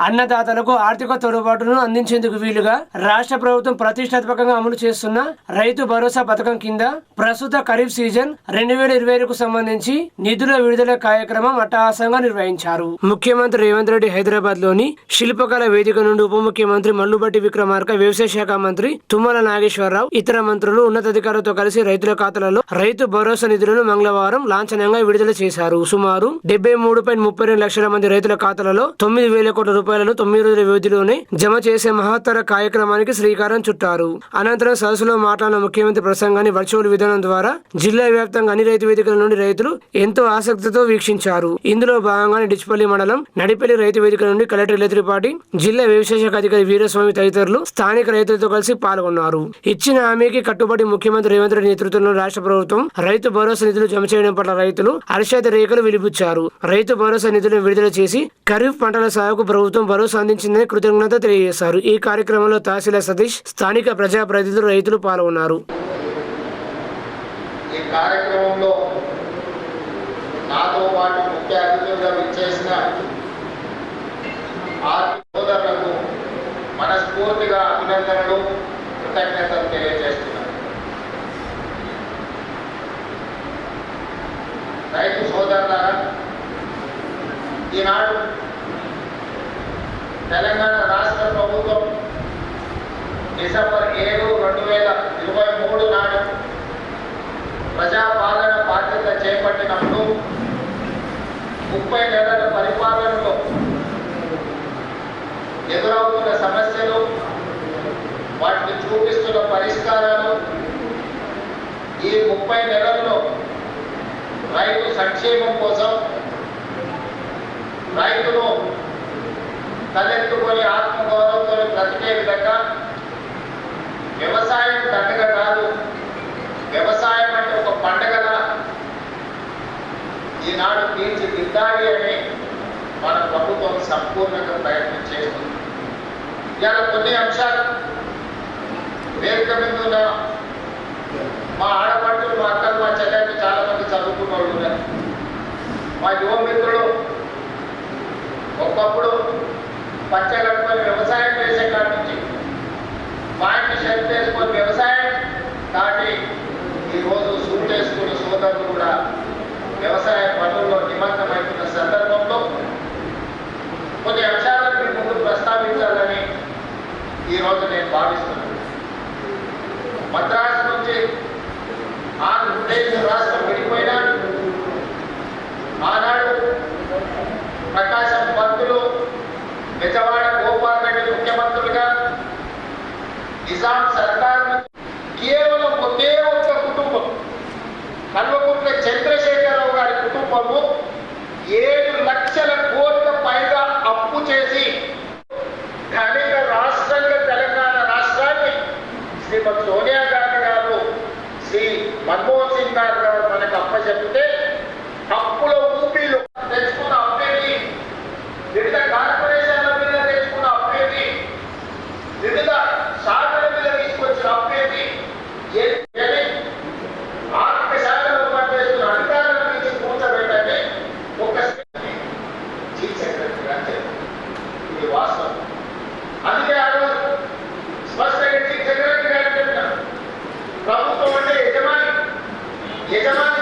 అన్నదాతలకు ఆర్థిక తోడ్పాటును అందించేందుకు వీలుగా రాష్ట్ర ప్రభుత్వం ప్రతిష్టాత్మకంగా అమలు చేస్తున్న రైతు భరోసా పథకం కింద ప్రస్తుత ఖరీఫ్ సీజన్ 2020కు సంబంధించి నిధుల విడుదల కార్యక్రమం అట్టహాసంగా నిర్వహించారు. ముఖ్యమంత్రి రేవంత్ రెడ్డి హైదరాబాద్ లోని శిల్పకళ వేదిక నుండి ఉప ముఖ్యమంత్రి మల్లుబట్టి విక్రమార్క, వ్యవసాయ శాఖ మంత్రి తుమ్మల నాగేశ్వరరావు, ఇతర మంత్రులు, ఉన్నతాధికారులతో కలిసి రైతుల ఖాతాలలో రైతు భరోసా నిధులను మంగళవారం లాంఛనంగా విడుదల చేశారు. సుమారు 73.32 లక్షల మంది రైతుల ఖాతాలలో 9,000 కోట్ల రూపాయలను 9 రోజుల వ్యవధిలోనే జమ చేసే మహత్తర కార్యక్రమానికి శ్రీకారం చుట్టారు. అనంతరం సదస్సులో మాట్లాడిన ముఖ్యమంత్రి ప్రసంగాన్ని వర్చువల్ విధానం ద్వారా జిల్లా వ్యాప్తంగా అన్ని రైతు వేదికల నుండి రైతులు ఎంతో ఆసక్తితో వీక్షించారు. ఇందులో భాగంగానే డిచ్పల్లి మండలం నడిపల్లి రైతు వేదిక నుండి కలెక్టర్ ఇలత్రిపాటి, జిల్లా వ్యవసాయ శాఖ అధికారి వీరస్వామి తదితరులు స్థానిక రైతులతో కలిసి పాల్గొన్నారు. ఇచ్చిన హామీకి కట్టుబడి ముఖ్యమంత్రి రేవంత్ రెడ్డి నేతృత్వంలో రాష్ట్ర ప్రభుత్వం రైతు భరోసా నిధులు జమ చేయడం పట్ల రైతులు హర్షాత రేఖలు వెలిబుచ్చారు. రైతు భరోసా నిధులను విడుదల చేసి ఖరీఫ్ పంటల సాగుకు ప్రభుత్వం భరోసా అందించిందని కృతజ్ఞత తెలియజేశారు. ఈ కార్యక్రమంలో తహసీల్దార్ సతీష్, స్థానిక ప్రజాప్రతినిధులు, రైతులు పాల్గొన్నారు. ఈ కార్యక్రమంలో నాతో పాటు ముఖ్య అతిథులుగా విచ్చేసిన సోదరులకు మనస్ఫూర్తిగా అభినందనలు, కృతజ్ఞతలు తెలియజేస్తున్నాను. రైతు సోదరులారా, ఈనాడు తెలంగాణ రాష్ట్ర ప్రభుత్వం డిసెంబర్ 7, 2023 నాడు ప్రజాపాలన బాధ్యత చేపట్టినప్పుడు 30 నెలల పరిపాలనలో ఎదురవుతున్న సమస్యలు, వాటిని చూపిస్తున్న పరిష్కారాలు, ఈ 30 నెలల్లో రైతు సంక్షేమం కోసం రైతులు తలెత్తుకొని ఆత్మగౌరవంతో బ్రతికే విధంగా వ్యవసాయం దండగ కాదు, వ్యవసాయం అంటే ఒక పండగలా ఈనాడు తీర్చిదిద్దాలి అని మన ప్రభుత్వం సంపూర్ణంగా ప్రయత్నం చేస్తుంది. ఇవాళ కొన్ని అంశాలు వేదిక మీద ఉన్న మా ఆడపడుతులు, మా అక్కలు, మా చెల్లెళ్ళు చాలా మంది చదువుకున్న వాళ్ళు ఉన్నారు. మా యువ మిత్రులు ఒకప్పుడు పచ్చగట్టుకొని వ్యవసాయం చేసే కాడి నుంచి పాయింట్ షర్ట్ వేసుకొని వ్యవసాయం దాటి ఈరోజు సూట్ వేసుకున్న సోదరులు కూడా వ్యవసాయ పనుల్లో నిమగ్నమవుతున్న సందర్భంలో కొన్ని అంశాలను మీ ముందు ప్రస్తావించాలని ఈరోజు నేను భావిస్తున్నాను. మద్రాసు నుంచి ఆంధ్రప్రదేశ్ రాష్ట్రం విడిపోయినా ఆనాడు ప్రకాశం పంతులు, బెజవాడ గోపాల్ రెడ్డి ముఖ్యమంత్రులుగా నిజాం సర్కార్ కేవలం ఒకే ఒక్క కుటుంబం, కల్వకుంట్ల చంద్రశేఖరరావు గారి కుటుంబము 7 లక్షల కోట్ల పైగా అప్పు చేసి ధనిక రాష్ట్రంగా తెలంగాణ రాష్ట్రాన్ని శ్రీమతి సోనియా గాంధీ గారు, శ్రీ మన్మోహన్ సింగ్ గారు మనకు అప్పచెప్తే అప్పుల ఊపిలో తెచ్చుకున్న అప్పేది, వివిధ కార్పొరేషన్ల మీద తెచ్చుకున్న అప్పేది, వివిధ శాఖల మీద తీసుకొచ్చిన అప్పేది, ఆర్థిక శాఖలో పనిచేస్తున్న అధికారుల నుంచి కూర్చోబెట్టండి ఒక చీఫ్ సెక్రటరీ గారు. ఇది వాస్తవం. అందుకే ఆ రోజు స్పష్టంగా చీఫ్ సెక్రటరీ గారు చెప్పినారు, ప్రభుత్వం అంటే యజమాని